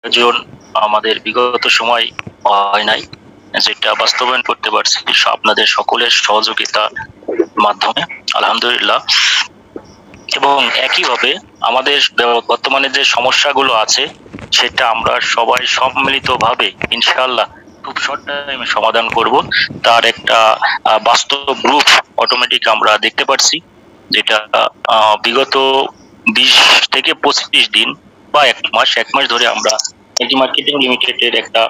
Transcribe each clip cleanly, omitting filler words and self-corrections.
আয়োজন আমাদের বিগত সময় হয় নাই, যেটা বাস্তবায়ন করতে পারছি আপনাদের সকলের সহযোগিতার মাধ্যমে আলহামদুলিল্লাহ। এবং একইভাবে আমাদের বর্তমানে যে সমস্যাগুলো আছে সেটা আমরা সবাই সম্মিলিতভাবে ইনশাআল্লাহ খুব শর্ট টাইমে সমাধান করব। তার একটা বাস্তব রূপ অটোমেটিক আমরা দেখতে পাচ্ছি, যেটা বিগত 20 থেকে 25 দিন বা এক মাস ধরে আমরা এলটি মার্কেটিং লিমিটেডের একটা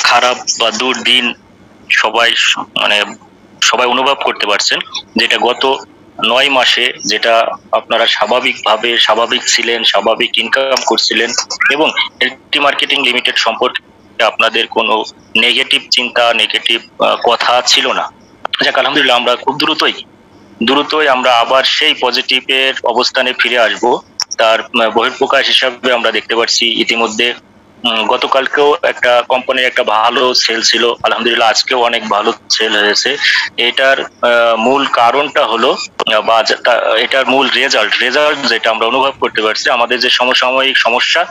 খারাপ বা দুর্দিন সবাই অনুভব করতে পারছেন, যেটা গত 9 মাসে যেটা আপনারা স্বাভাবিক ছিলেন, স্বাভাবিক ইনকাম করছিলেন এবং এলটি মার্কেটিং লিমিটেড সম্পর্কে আপনাদের কোনো নেগেটিভ চিন্তা, নেগেটিভ কথা ছিল না। যাক আলহামদুলিল্লাহ, আমরা খুব দ্রুতই আমরা আবার সেই পজিটিভের অবস্থানে ফিরে আসব। তার বহিঃপ্রকাশ হিসাবে আমরা দেখতে পাচ্ছি ইতিমধ্যে গতকালকেও একটা কোম্পানির একটা ভালো সেল ছিল, আলহামদুলিল্লাহ আজকেও অনেক ভালো সেল হয়েছে। এটার মূল কারণটা হলো বা এটার মূল রেজাল্ট যেটা আমরা অনুভব করতে পারছি, আমাদের যে সমসাময়িক সমস্যা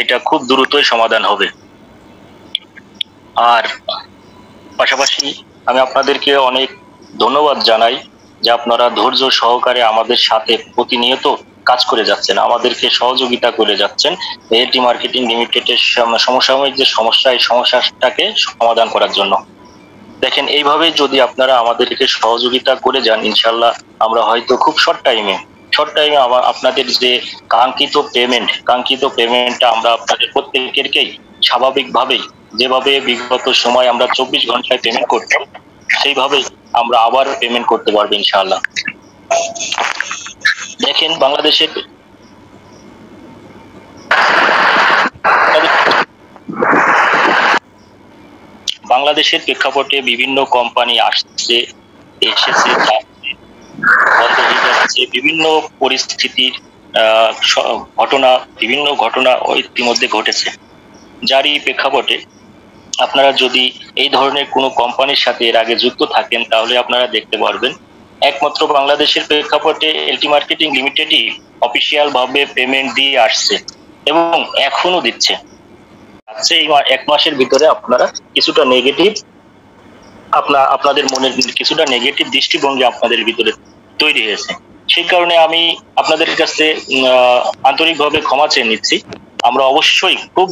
এটা খুব দ্রুতই সমাধান হবে। আর পাশাপাশি আমি আপনাদেরকে অনেক ধন্যবাদ জানাই যে আপনারা ধৈর্য সহকারে আমাদের সাথে প্রতিনিয়ত কাজ করে যাচ্ছেন, আমাদেরকে সহযোগিতা করে যাচ্ছেন এলটি মার্কেটিং লিমিটেডের সমসাময়িক যে সমস্যা, এই সমস্যাটাকে সমাধান করার জন্য। দেখেন, এইভাবে যদি আপনারা আমাদেরকে সহযোগিতা করে যান, ইনশাল্লাহ আমরা হয়তো খুব শর্ট টাইমে আপনাদের যে কাঙ্ক্ষিত পেমেন্টটা আমরা আপনাদের প্রত্যেকেরকেই স্বাভাবিকভাবেই যেভাবে বিগত সময় আমরা 24 ঘন্টায় পেমেন্ট করতাম, সেইভাবেই আমরা আবার পেমেন্ট করতে পারবো ইনশাআল্লাহ। দেখেন, বাংলাদেশের প্রেক্ষাপটে বিভিন্ন কোম্পানি এসেছে বন্ধ হয়ে যাচ্ছে, বিভিন্ন পরিস্থিতির বিভিন্ন ঘটনা ইতিমধ্যে ঘটেছে, যারই প্রেক্ষাপটে আপনারা যদি এই ধরনের কোনো কোম্পানির সাথে এর আগে যুক্ত থাকেন তাহলে আপনারা দেখতে পারবেন একমাত্র বাংলাদেশের প্রেক্ষাপটে এলটি মার্কেটিং লিমিটেডই অফিসিয়াল ভাবে পেমেন্ট দিয়ে আসছে এবং এখনো দিচ্ছে। এই 1 মাসের ভিতরে আপনারা কিছুটা নেগেটিভ আপনাদের মনের কিছুটা নেগেটিভ দৃষ্টিভঙ্গি আপনাদের ভিতরে তৈরি হয়েছে। সেই কারণে আমি আপনাদের কাছে আন্তরিকভাবে ক্ষমা চেয়ে নিচ্ছি। আমরা অবশ্যই খুব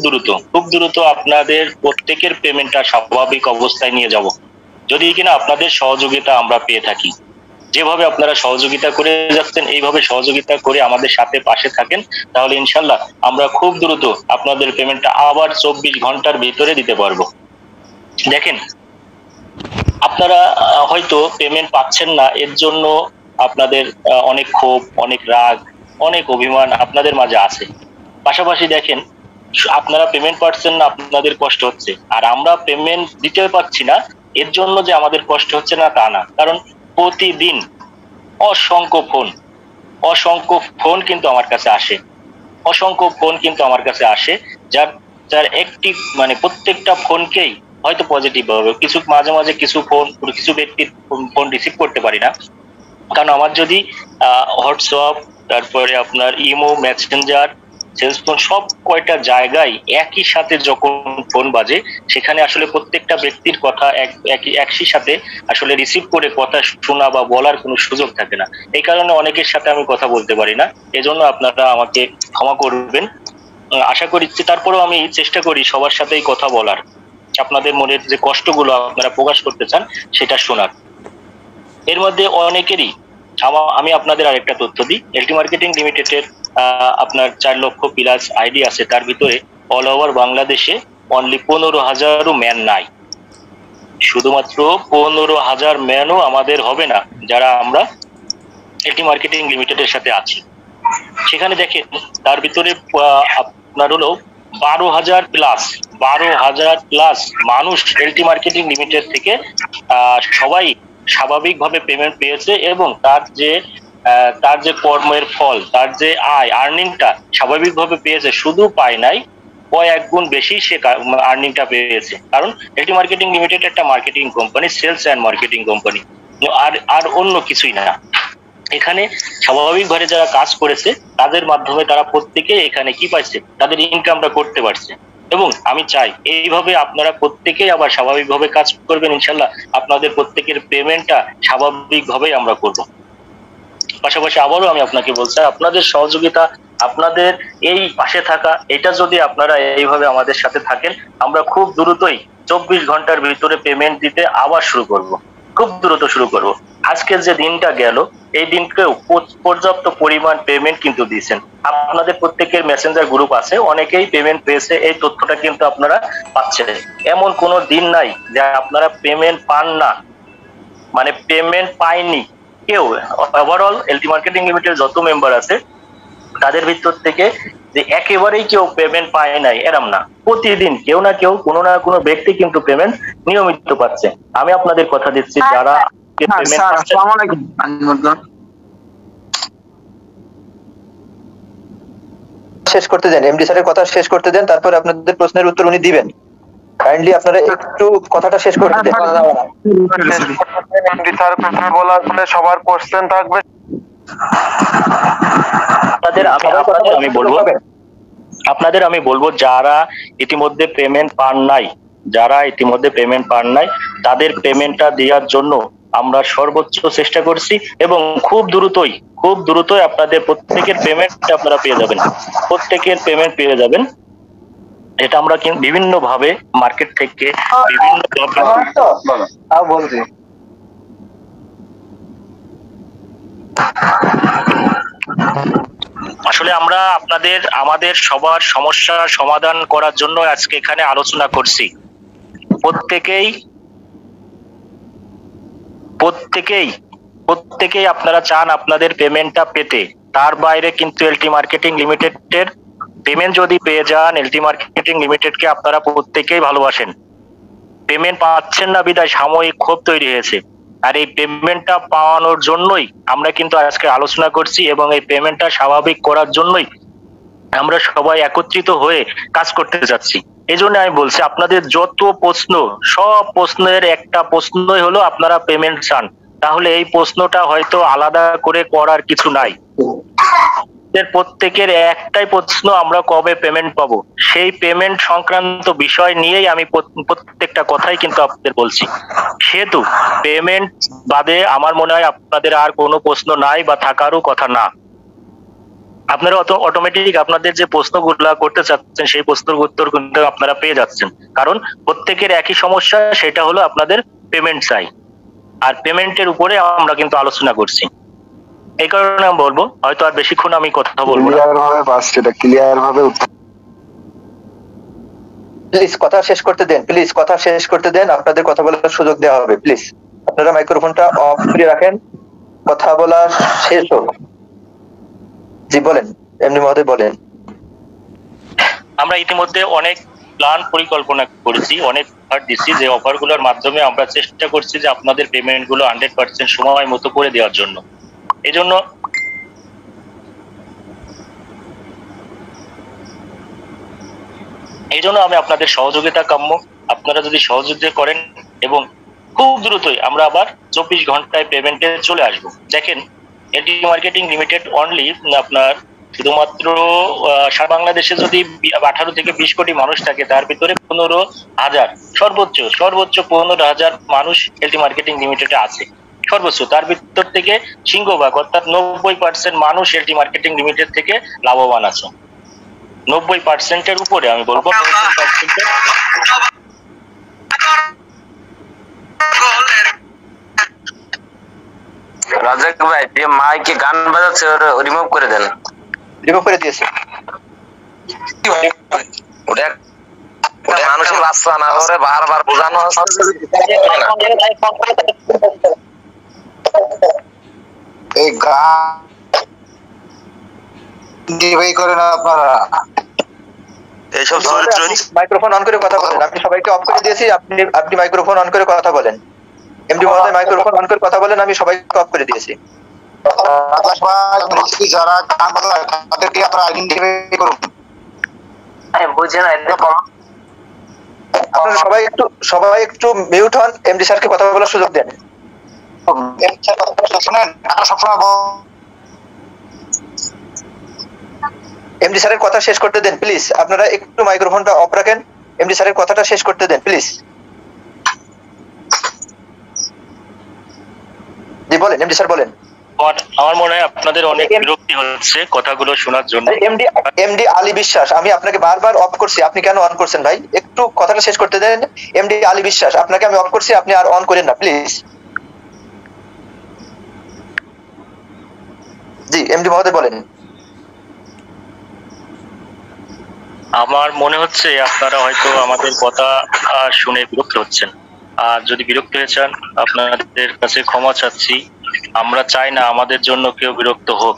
দ্রুত আপনাদের প্রত্যেকের পেমেন্টটা স্বাভাবিক অবস্থায় নিয়ে যাব, যদি কিনা আপনাদের সহযোগিতা আমরা পেয়ে থাকি। যেভাবে আপনারা সহযোগিতা করে যাচ্ছেন এইভাবে সহযোগিতা করে আমাদের সাথে পাশে থাকেন, তাহলে ইনশাল্লাহ আমরা খুব দ্রুত আপনাদের পেমেন্টটা আবার 24 ঘন্টার ভিতরে দিতে পারবো। দেখেন, আপনারা হয়তো পেমেন্ট পাচ্ছেন না, এর জন্য আপনাদের অনেক ক্ষোভ, অনেক রাগ, অনেক অভিমান আপনাদের মাঝে আছে। পাশাপাশি দেখেন, আপনারা পেমেন্ট পাচ্ছেন না, আপনাদের কষ্ট হচ্ছে, আর আমরা পেমেন্ট দিতে পারছি না এর জন্য যে আমাদের কষ্ট হচ্ছে না তা না, কারণ প্রতিদিন অসংখ্য ফোন কিন্তু আমার কাছে আসে, যার একটি প্রত্যেকটা ফোনকেই হয়তো পজিটিভ হবে, মাঝে কিছু ব্যক্তির ফোন রিসিভ করতে পারি না, কারণ আমার যদি হোয়াটসঅ্যাপ, তারপরে আপনার ইমো, মেসেঞ্জার, সেলসফোন সব কয়টা জায়গায় একই সাথে যখন ফোন বাজে, সেখানে আসলে প্রত্যেকটা ব্যক্তির কথা একই সাথে আসলে রিসিভ করে কথা শোনা বা বলার কোনো সুযোগ থাকে না। এই কারণে অনেকের সাথে আমি কথা বলতে পারি না, এজন্য আপনারা আমাকে ক্ষমা করবেন। আশা করি তারপরেও আমি চেষ্টা করি সবার সাথেই কথা বলার, আপনাদের মনের যে কষ্টগুলো আপনারা প্রকাশ করতে চান সেটা শোনার। এর মধ্যে অনেকেরই আমি আপনাদের আরেকটা তথ্য দিই, এলটি মার্কেটিং লিমিটেডের আপনার 4 লক্ষ প্লাস আইডি আছে, তার ভিতরে অল ওভার বাংলাদেশে অনলি 15,000 ম্যান নাই। শুধুমাত্র 15,000 ম্যানও আমাদের হবে না যারা আমরা এলটি মার্কেটিং লিমিটেডের সাথে আছি। সেখানে দেখেন, তার ভিতরে আপনার হলো 12,000 প্লাস মানুষ এলটি মার্কেটিং লিমিটেড থেকে সবাই স্বাভাবিকভাবে পেমেন্ট পেয়েছে এবং তার যে কর্মের ফল, তার যে আর্নিংটা স্বাভাবিকভাবে পেয়েছে, শুধু পায় নাই, কয়েক গুণ বেশি সে আর্নিংটা পেয়েছে। কারণ এলটি মার্কেটিং লিমিটেড একটা marketing company, sales and marketing company, আর অন্য কিছুই না। এখানে স্বাভাবিকভাবে যারা কাজ করেছে তাদের মাধ্যমে তারা প্রত্যেকে এখানে কি পাইছে, তাদের ইনকামটা করতে পারছে। এবং আমি চাই এইভাবে আপনারা প্রত্যেকেই আবার স্বাভাবিকভাবে কাজ করবেন, ইনশাল্লাহ আপনাদের প্রত্যেকের পেমেন্টটা স্বাভাবিকভাবেই আমরা করব। পাশাপাশি আবারও আমি আপনাকে বলছি, আপনাদের সহযোগিতা, আপনাদের এই পাশে থাকা, এটা যদি আপনারা এইভাবে আমাদের সাথে থাকেন, আমরা খুব দ্রুতই 24 ঘন্টার ভিতরে পেমেন্ট দিতে আবার শুরু করব, খুব দ্রুত শুরু করব। আজকে যে দিনটা গেল, এই দিনকেও পর্যাপ্ত পরিমাণ পেমেন্ট কিন্তু দিয়েছেন। আপনাদের প্রত্যেকের মেসেঞ্জার গ্রুপ আছে, অনেকেই পেমেন্ট পেয়েছে, এই তথ্যটা কিন্তু আপনারা পাচ্ছেন। এমন কোনো দিন নাই যে আপনারা পেমেন্ট পান না, মানে পেমেন্ট পায়নি কেউ। ওভারঅল এলটি মার্কেটিং লিমিটেড যত মেম্বার আছে তাদের ভিতর থেকে যে একেবারেই কেউ পেমেন্ট পায় নাই এরম না, প্রতিদিন কেউ না কেউ, কোনো না কোনো ব্যক্তি কিন্তু পেমেন্ট নিয়মিত পাচ্ছে। আমি আপনাদের কথা দিচ্ছি, যারা শেষ করতে দেন, এমডি স্যারের কথা শেষ করতে দেন, তারপর আপনাদের প্রশ্নের উত্তর উনি দিবেন। কাইন্ডলি আপনারা একটু কথাটা শেষ করতে দেন। এমডি স্যার কথা বলার পরে সবার কোশ্চেন থাকবে। আপনাদের আমি বলবো যারা ইতিমধ্যে পেমেন্ট পান নাই, তাদের পেমেন্টটা দেওয়ার জন্য আমরা সর্বোচ্চ চেষ্টা করছি, এবং খুব দ্রুতই আপনাদের প্রত্যেকের পেমেন্ট আপনারা পেয়ে যাবেন, এটা আমরা কিন্তু বিভিন্ন ভাবে মার্কেট থেকে বিভিন্ন আসলে আমরা আমাদের সবার সমস্যার সমাধান করার জন্য আজকে এখানে আলোচনা করছি। প্রত্যেকেই আপনারা চান আপনাদের পেমেন্টটা পেতে। তার বাইরে কিন্তু এলটি মার্কেটিং লিমিটেডের পেমেন্ট যদি পেয়ে যান, এলটি মার্কেটিং লিমিটেডকে আপনারা প্রত্যেকেই ভালোবাসেন। পেমেন্ট পাচ্ছেন না বিধায় সাময়িক ক্ষোভ তৈরি হয়েছে, আর এই পেমেন্টটা পাওয়ানোর জন্যই আমরা কিন্তু আজকে আলোচনা করছি, এবং এই পেমেন্টটা স্বাভাবিক করার জন্যই আমরা সবাই একত্রিত হয়ে কাজ করতে যাচ্ছি। এই জন্য আমি বলছি, আপনাদের যত প্রশ্ন, সব প্রশ্নের একটা প্রশ্নই হলো আপনারা পেমেন্ট চান। তাহলে এই প্রশ্নটা হয়তো আলাদা করে করার কিছু নাই, প্রত্যেকের একটাই প্রশ্ন, আমরা কবে পেমেন্ট পাবো। সেই পেমেন্ট সংক্রান্ত বিষয় নিয়েই আমি প্রত্যেকটা কথাই কিন্তু আপনাদের বলছি। সেহেতু পেমেন্ট বাদে আমার মনে হয় আপনাদের আর কোনো প্রশ্ন নাই বা থাকারও কথা না। আপনারা অটোমেটিক আপনাদের যে প্রশ্নগুলো করতে চাচ্ছেন সেই প্রশ্নের উত্তর কিন্তু আপনারা পেয়ে যাচ্ছেন, কারণ প্রত্যেকের একই সমস্যা, সেটা হলো আপনাদের পেমেন্ট চাই। আর পেমেন্টের উপরে আমরা কিন্তু আলোচনা করছি, এই কারণে আমি বলবো, হয়তো আর বেশিক্ষণ আমি কথা বলবো না। প্লিজ কথা শেষ করতে দেন, আপনাদের কথা বলার সুযোগ দেওয়া হবে। প্লিজ আপনারা মাইক্রোফোনটা অফ করে রাখেন, কথা বলা শেষ হোক। জি বলেন, এমনি মহোদয় বলেন। আমরা ইতিমধ্যে অনেক প্ল্যান পরিকল্পনা করেছি, অনেক অফার দিচ্ছি, যে অফারগুলোর মাধ্যমে আমরা চেষ্টা করছি যে আপনাদের পেমেন্টগুলো 100% সময় মতো করে দেওয়ার জন্য। এই জন্য আমি আপনাদের সহযোগিতা কাম্য। আপনারা যদি সহযোগিতা করেন, এবং খুব দ্রুতই আমরা আবার 24 ঘন্টায় পেমেন্টে চলে আসব। দেখেন, এলটি মার্কেটিং লিমিটেড অনলি আপনার শুধুমাত্র সারা বাংলাদেশে যদি 18 থেকে 20 কোটি মানুষ থাকে, তার ভিতরে 15,000 সর্বোচ্চ 15,000 মানুষ এলটি মার্কেটিং লিমিটেডে আছে সর্বোচ্চ। তার ভিতর থেকে সিংহভাগ অর্থাৎ 90% মানুষ এলটি মার্কেটিং লিমিটেড থেকে লাভবান আছে। 90%-এর উপরে আমি বলবো। রাজাক ভাই, যে মাইকে গান বাজাচ্ছে রিমুভ করে দেন। রিমুভ করে দিয়েছে। ওটা মানুষের বাচ্চা না, ওরে বারবার বোঝানো হচ্ছে। এই গান ডিভাই করে না আপনারা, এইসব চরিত্র। মাইক্রোফোন অন করে কথা বলেন। আমি সবাইকে অফ করে দিয়েছি, আপনি মাইক্রোফোন অন করে কথা বলেন। এমডি মহোদয় মাইক্রোফোন অন করে কথা বলেন, আমি সবাইকে অফ করে দিয়েছি। আকাশ ভাই, যারা গান বাজায় তাদেরকে আপনারা আইডেন্টিফাই করুন। বুঝছেন না, এরকম আপনারা সবাই একটু মিউট হন, এমডি স্যারকে কথা বলার সুযোগ দেন। শুনেন সবসময় এমডি স্যারের কথা শেষ করতে দেন প্লিজ। আপনারা একটু মাইক্রোফোনটা অফ রাখেন, এমডি স্যারের কথাটা শেষ করতে দেন প্লিজ। জি বলেন এমডি স্যার বলেন। আমার মনে হয় আপনাদের অনেক বিরক্তি হচ্ছে কথাগুলো শোনার জন্য। এমডি আলী বিশ্বাস, আমি আপনাকে বারবার অফ করছি, আপনি কেন অন করছেন ভাই? একটু কথাটা শেষ করতে দেন। এমডি আলী বিশ্বাস, আপনাকে আমি অফ করছি, আপনি আর অন করেন না প্লিজ। জি এমডি মহোদয় বলেন। আমার মনে হচ্ছে আপনারা হয়তো আমাদের কথা শুনে বিরক্ত হচ্ছেন। আর যদি বিরক্ত হয়েছেন আপনাদের কাছে ক্ষমা চাচ্ছি। আমরা চাই না আমাদের জন্য কেউ বিরক্ত হোক।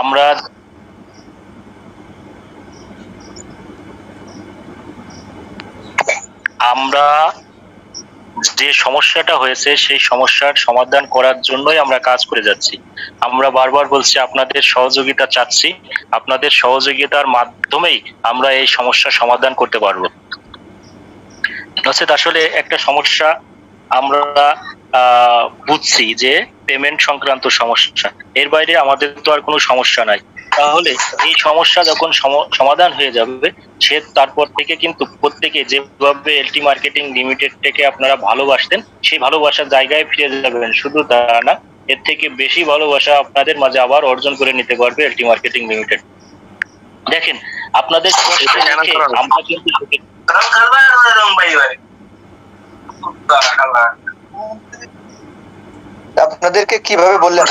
আমরা যে সমস্যাটা হয়েছে সেই সমস্যার সমাধান করার জন্যই আমরা কাজ করে যাচ্ছি। আমরা বারবার বলছি আপনাদের সহযোগিতা চাচ্ছি, আপনাদের সহযোগিতার মাধ্যমেই আমরা এই সমস্যার সমাধান করতে পারবো। আসলে একটা সমস্যা আমরা বুঝছি যে পেমেন্ট সংক্রান্ত সমস্যা, এর বাইরে আমাদের তো আর কোনো সমস্যা নাই। তাহলে এই সমস্যা যখন সমাধান হয়ে যাবে সে তারপর থেকে কিন্তু প্রত্যেকে যেভাবে এলটি মার্কেটিং লিমিটেড থেকে আপনারা ভালোবাসতেন সেই ভালোবাসার জায়গায় ফিরে যাবেন। শুধু তা না, এর থেকে বেশি ভালোবাসা আপনাদের মাঝে আবার অর্জন করে নিতে পারবে এলটি মার্কেটিং লিমিটেড। দেখেন আপনাদের আমরা কিন্তু আপনাদেরকে কিভাবে বললেন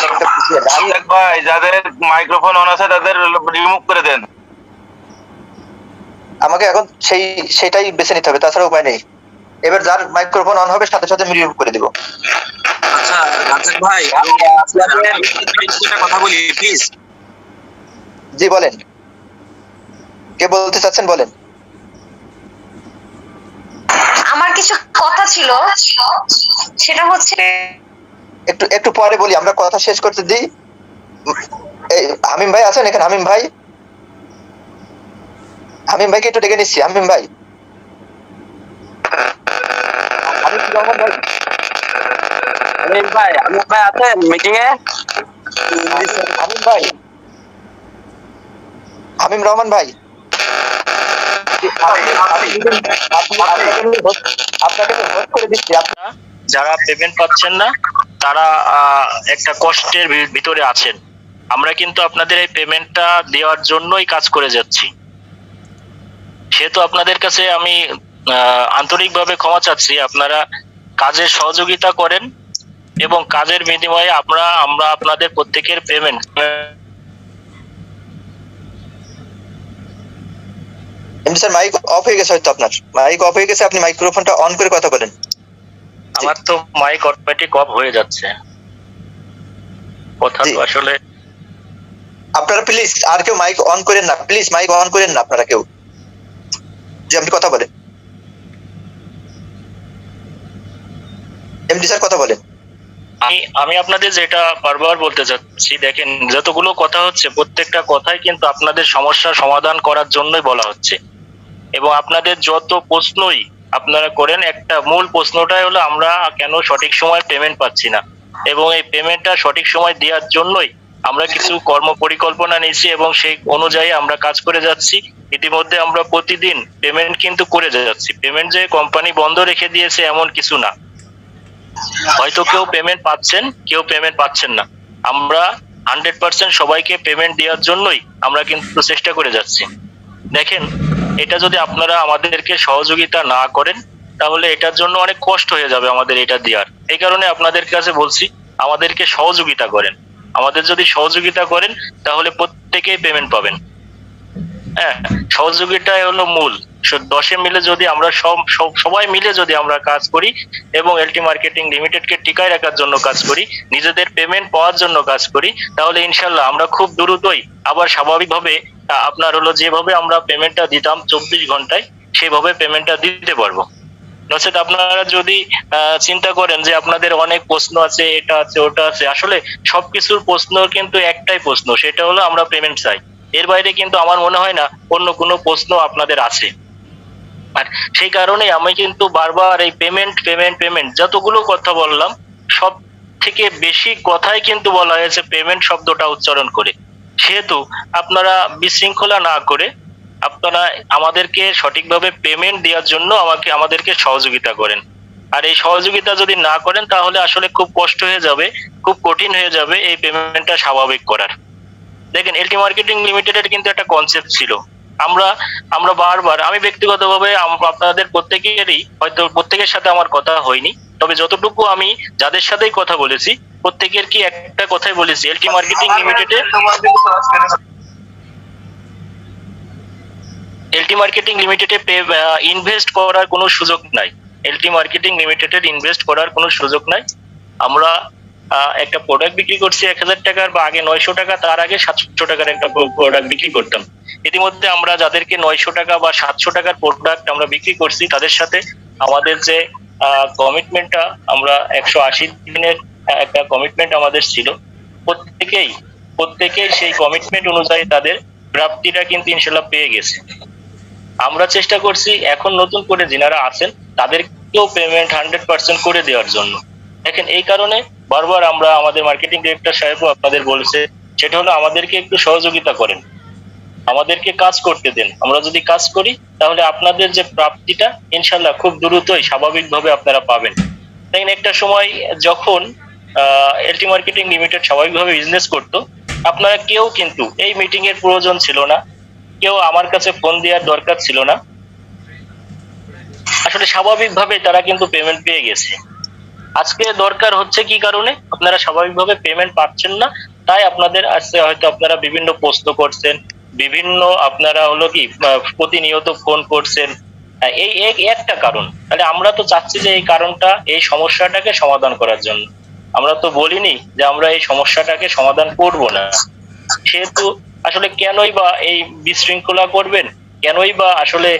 ভাই, যাদের মাইক্রোফোন অন আছে তাদের রিমুভ করে দেন। আমাকে এখন সেটাই বেছে নিতে হবে, তাছাড়া উপায় নেই। এবার যার মাইক্রোফোন অন হবে সাথে সাথে আমি রিমুভ করে দিব। আচ্ছা রাজাক ভাই, আমি কথা বলি প্লিজ। জি বলেন, কে বলতে চাচ্ছেন বলেন। আমার কিছু কথা ছিল, সেটা হচ্ছে একটু পরে বলি, আমরা কথা শেষ করতে দিই। হামিম ভাই আছেন এখানে? হামিম ভাইকে একটু ডেকে নিচ্ছি। হামিম ভাই, হামিম ভাই আছেন মিটিং এ? হামিম রহমান ভাই, আপনাকে ভোট করে দিচ্ছি। যারা পেমেন্ট পাচ্ছেন না তারা একটা কষ্টের ভিতরে আছেন। আমরা কিন্তু আপনাদের এই পেমেন্টটা দেওয়ার জন্যই কাজ করে যাচ্ছি। সেহেতু আপনাদের কাছে আমি আন্তরিকভাবে ক্ষমা চাচ্ছি। আপনারা কাজের সহযোগিতা করেন এবং কাজের বিনিময়ে আমরা আপনাদের প্রত্যেকের পেমেন্ট। স্যার মাইক অফ হয়ে গেছে, হয়তো আপনার মাইক অফ হয়ে গেছে, আপনি মাইক্রোফোনটা অন করে কথা বলেন। আমার তো মাইক অটোমেটিক অফ হয়ে যাচ্ছে, কথা তো আসলে। আপনারা প্লিজ আর কেউ মাইক অন করেন না, প্লিজ মাইক অন করেন না আপনারা কেউ, যে আপনি কথা বলেন। এমডি স্যার কথা বলেন। আমি আপনাদের যেটা বারবার বলতে চাচ্ছি, দেখেন যতগুলো কথা হচ্ছে প্রত্যেকটা কথাই কিন্তু আপনাদের সমস্যার সমাধান করার জন্যই বলা হচ্ছে। এবং আপনাদের যত প্রশ্নই আপনারা করেন, একটা মূল প্রশ্নটাই হলো আমরা কেন সঠিক সময় পেমেন্ট পাচ্ছি না, এবং এই পেমেন্টটা সঠিক সময় দেওয়ার জন্যই আমরা কিছু কর্ম পরিকল্পনা নিয়েছি এবং সেই অনুযায়ী আমরা কাজ করে যাচ্ছি। ইতিমধ্যে আমরা প্রতিদিন পেমেন্ট কিন্তু করে যাচ্ছি। পেমেন্ট যে কোম্পানি বন্ধ রেখে দিয়েছে এমন কিছু না, হয়তো কেউ পেমেন্ট পাচ্ছেন কেউ পেমেন্ট পাচ্ছেন না। আমরা 100% সবাইকে পেমেন্ট দেওয়ার জন্যই আমরা কিন্তু চেষ্টা করে যাচ্ছি। দেখেন এটা যদি আপনারা আমাদেরকে সহযোগিতা না করেন তাহলে এটার জন্য অনেক কষ্ট হয়ে যাবে আমাদের এটা দেওয়ার। এই কারণে আপনাদের কাছে বলছি আমাদেরকে সহযোগিতা করেন। আমাদের যদি সহযোগিতা করেন তাহলে প্রত্যেকেই পেমেন্ট পাবেন। হ্যাঁ, সহযোগিতাই হলো মূল। 10 মিলে যদি আমরা সবাই মিলে যদি আমরা কাজ করি এবং এলটি মার্কেটিং লিমিটেডকে টিকায় রাখার জন্য কাজ করি, নিজেদের পেমেন্ট পাওয়ার জন্য কাজ করি, তাহলে ইনশাল্লাহ আমরা খুব দ্রুতই আবার স্বাভাবিকভাবে আপনার হলো যেভাবে আমরা পেমেন্টটা দিতাম 24 ঘন্টায় সেভাবে পেমেন্টটা দিতে পারবো। নচেত আপনারা যদি চিন্তা করেন যে আপনাদের অনেক প্রশ্ন আছে, এটা আছে ওটা আছে, আসলে সবকিছুর প্রশ্ন কিন্তু একটাই প্রশ্ন, সেটা হলো আমরা পেমেন্ট চাই। এর বাইরে কিন্তু আমার মনে হয় না অন্য কোনো প্রশ্ন আপনাদের আছে। আর সেই কারণে আমি কিন্তু বারবার এই পেমেন্ট পেমেন্ট পেমেন্ট যতগুলো কথা বললাম সব থেকে বেশি কথাই কিন্তু বলা হয়েছে পেমেন্ট শব্দটা উচ্চারণ করে। সেহেতু আপনারা বিশৃঙ্খলা না করে আপনারা আমাদেরকে সঠিকভাবে পেমেন্ট দেওয়ার জন্য আমাদেরকে সহযোগিতা করেন। আর এই সহযোগিতা যদি না করেন তাহলে আসলে খুব কষ্ট হয়ে যাবে, খুব কঠিন হয়ে যাবে এই পেমেন্টটা স্বাভাবিক করার। দেখেন, এলটি মার্কেটিং লিমিটেডের কিন্তু একটা কনসেপ্ট ছিল, আমরা বারবার, আমি ব্যক্তিগতভাবে আপনাদের প্রত্যেকের সাথে আমার কথা হয়নি, তবে যতটুকু আমি যাদের সাথেই কথা বলেছি প্রত্যেকের কি একটা কথাই বলেছি, এলটি মার্কেটিং লিমিটেডে ইনভেস্ট করার কোনো সুযোগ নাই। এলটি মার্কেটিং লিমিটেডের ইনভেস্ট করার কোনো সুযোগ নাই। আমরা একটা প্রোডাক্ট বিক্রি করছি 1000 টাকার, বা আগে 900 টাকা, তার আগে 700 টাকার একটা প্রোডাক্ট বিক্রি করতাম। ইতিমধ্যে আমরা যাদেরকে 900 টাকা বা 700 টাকার প্রোডাক্ট আমরা বিক্রি করছি তাদের সাথে আমাদের যে কমিটমেন্টটা, আমরা 180 দিনের একটা কমিটমেন্ট আমাদের ছিল, প্রত্যেকেই সেই কমিটমেন্ট অনুযায়ী তাদের প্রাপ্তিটা কিন্তু ইনশাল্লাহ পেয়ে গেছে। আমরা চেষ্টা করছি এখন নতুন করে যারা আছেন তাদেরকেও পেমেন্ট 100% করে দেওয়ার জন্য। দেখেন, এই কারণে বারবার আমরা আমাদের মার্কেটিং ডিরেক্টর সাহেবও আপনাদের বলছে, সেটা হলো আমাদেরকে একটু সহযোগিতা করেন, আমাদেরকে কাজ করতে দেন। আমরা যদি কাজ করি তাহলে আপনাদের যে প্রাপ্তিটা ইনশাল্লাহ খুব দ্রুতই স্বাভাবিকভাবে আপনারা পাবেন। দেখেন, একটা সময় যখন এলটি মার্কেটিং লিমিটেড স্বাভাবিকভাবে বিজনেস করতো, আপনারা কেউ কিন্তু এই মিটিং এর প্রয়োজন ছিল না, কেউ আমার কাছে ফোন দেওয়ার দরকার ছিল না, আসলে স্বাভাবিকভাবে তারা কিন্তু পেমেন্ট পেয়ে গেছে। আজকে দরকার হচ্ছে কি কারণে আপনারা স্বাভাবিকভাবে পেমেন্ট পাচ্ছেন না, তাই আপনাদের আজকে হয়তো আপনারা বিভিন্ন প্রশ্ন করছেন, বিভিন্ন আপনারা হলো কি প্রতিনিয়ত ফোন করছেন, এই একটা কারণ। তাহলে আমরা তো চাচ্ছি যে এই কারণটা, এই সমস্যাটাকে সমাধান করার জন্য। আমরা তো বলিনি যে আমরা এই সমস্যাটাকে সমাধান করব না। সেহেতু আসলে কেনই বা এই বিশৃঙ্খলা করবেন, কেনই বা আসলে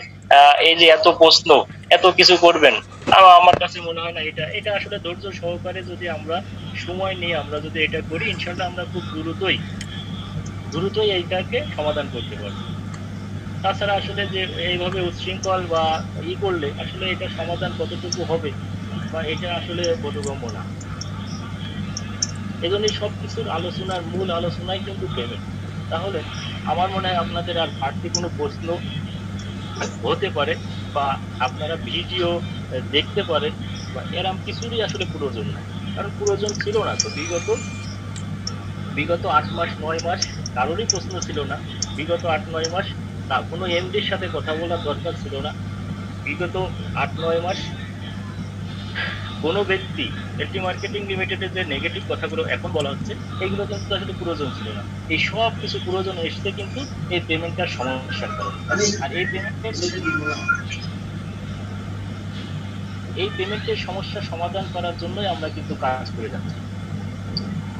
এই যে এত প্রশ্ন, এত কিছু করবেন, আমার কাছে মনে হয় না। এটা আসলে ধৈর্য সহকারে যদি আমরা সময় নিয়ে আমরা যদি এটা করি, ইনশাল্লাহ আমরা খুব দ্রুতই এইটাকে সমাধান করতে পারবো। তাছাড়া আসলে যে এইভাবে উচ্ছৃঙ্খল বা করলে আসলে এটা সমাধান কতটুকু হবে বা এটা আসলে বোধগম্য না। এজন্যই সবকিছুর আলোচনার মূল আলোচনাই কিন্তু পেমেন্ট। তাহলে আমার মনে হয় আপনাদের আর বাড়তি কোনো প্রশ্ন হতে পারে বা আপনারা ভিডিও দেখতে পারেন বা এরম কিছুরই আসলে প্রয়োজন নাই, কারণ প্রয়োজন ছিল না। তো বিগত 8 মাস 9 মাস কারোরই প্রশ্ন ছিল না। বিগত 8-9 মাস কোনো এমডির সাথে কথা বলার দরকার ছিল না। বিগত 8-9 মাস কোনো ব্যক্তি এলটি মার্কেটিং লিমিটেডের যে নেগেটিভ কথাগুলো এখন বলা হচ্ছে এগুলো কিন্তু আসলে প্রয়োজন ছিল না। এই সব কিছু প্রয়োজন এসছে কিন্তু এই পেমেন্টটার সমস্যার কারণে। আর এই পেমেন্টের সমস্যা সমাধান করার জন্যই আমরা কিন্তু কাজ করে যাচ্ছি।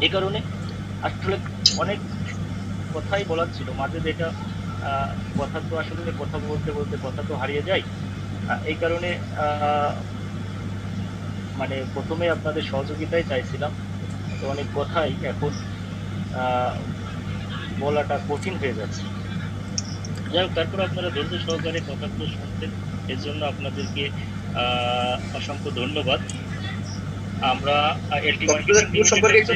এই কারণে আসলে অনেক কথাই বলার ছিল মাঝে, যেটা কথা তো আসলে কথা বলতে বলতে কথা তো হারিয়ে যায়। এই কারণে মানে প্রথমে আপনাদের সহযোগিতাই চাইছিলাম, তো অনেক কথাই এখন বলাটা কঠিন হয়ে যাচ্ছে। যাই হোক, তারপর আপনারা ধৈর্য সহকারে কথাগুলো শুনতেন, এর জন্য আপনাদেরকে অসংখ্য ধন্যবাদ। আমরা এলটি মার্কেটিং সম্পর্কে একটু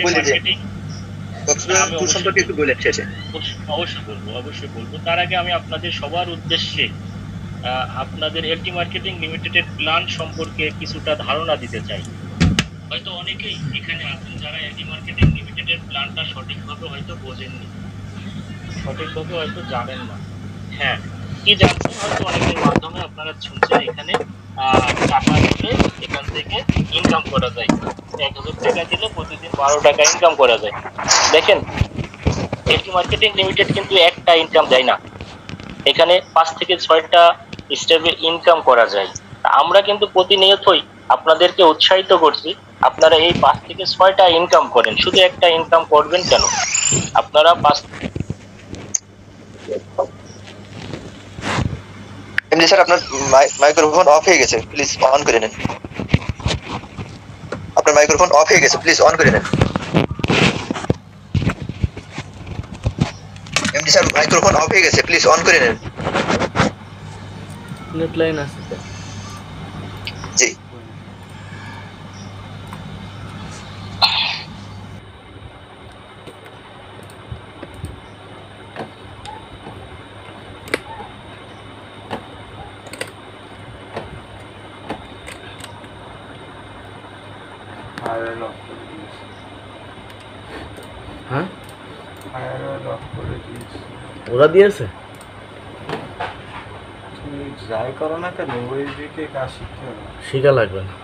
অবশ্যই বলবো। তার আগে আমি আপনাদের সবার উদ্দেশ্যে আপনাদের এলটি মার্কেটিং লিমিটেডের প্ল্যান সম্পর্কে কিছুটা ধারণা দিতে চাই। হয়তো অনেকেই এখানে আছেন যারা এলটি মার্কেটিং লিমিটেডের প্ল্যানটা সঠিকভাবে হয়তো বোঝেননি, সঠিকভাবে হয়তো জানেন না। হ্যাঁ, কি জানছেন হয়তো অনেকের মাধ্যমে আপনারা শুনছেন এখানে টাকা দিলে এখান থেকে ইনকাম করা যায়, 1000 টাকা দিলে প্রতিদিন 12 টাকা ইনকাম করা যায়। দেখেন, এলটি মার্কেটিং লিমিটেড কিন্তু একটা ইনকাম দেয় না, এখানে 5 থেকে 6টা স্টেপে ইনকাম করা যায়। আমরা কিন্তু প্রতিনিয়তই আপনাদেরকে উৎসাহিত করছি আপনারা এই 5 থেকে 6টা ইনকাম করেন। শুধু একটা ইনকাম করবেন কেন? আপনারা 5 এমডি স্যার, আপনার মাইক্রোফোন অফ হয়ে গেছে, প্লিজ অন করে নেন। আপনার মাইক্রোফোন অফ হয়ে গেছে, প্লিজ অন করে নেন। এমডি স্যার, মাইক্রোফোন অফ হয়ে গেছে, প্লিজ অন করে নেন। নেট লাইন আছে জি। হ্যাঁ ওরা দিয়েছে যাই করো না কেন ওই দিকে কাজ শিখতে হবে শিখা লাগবে না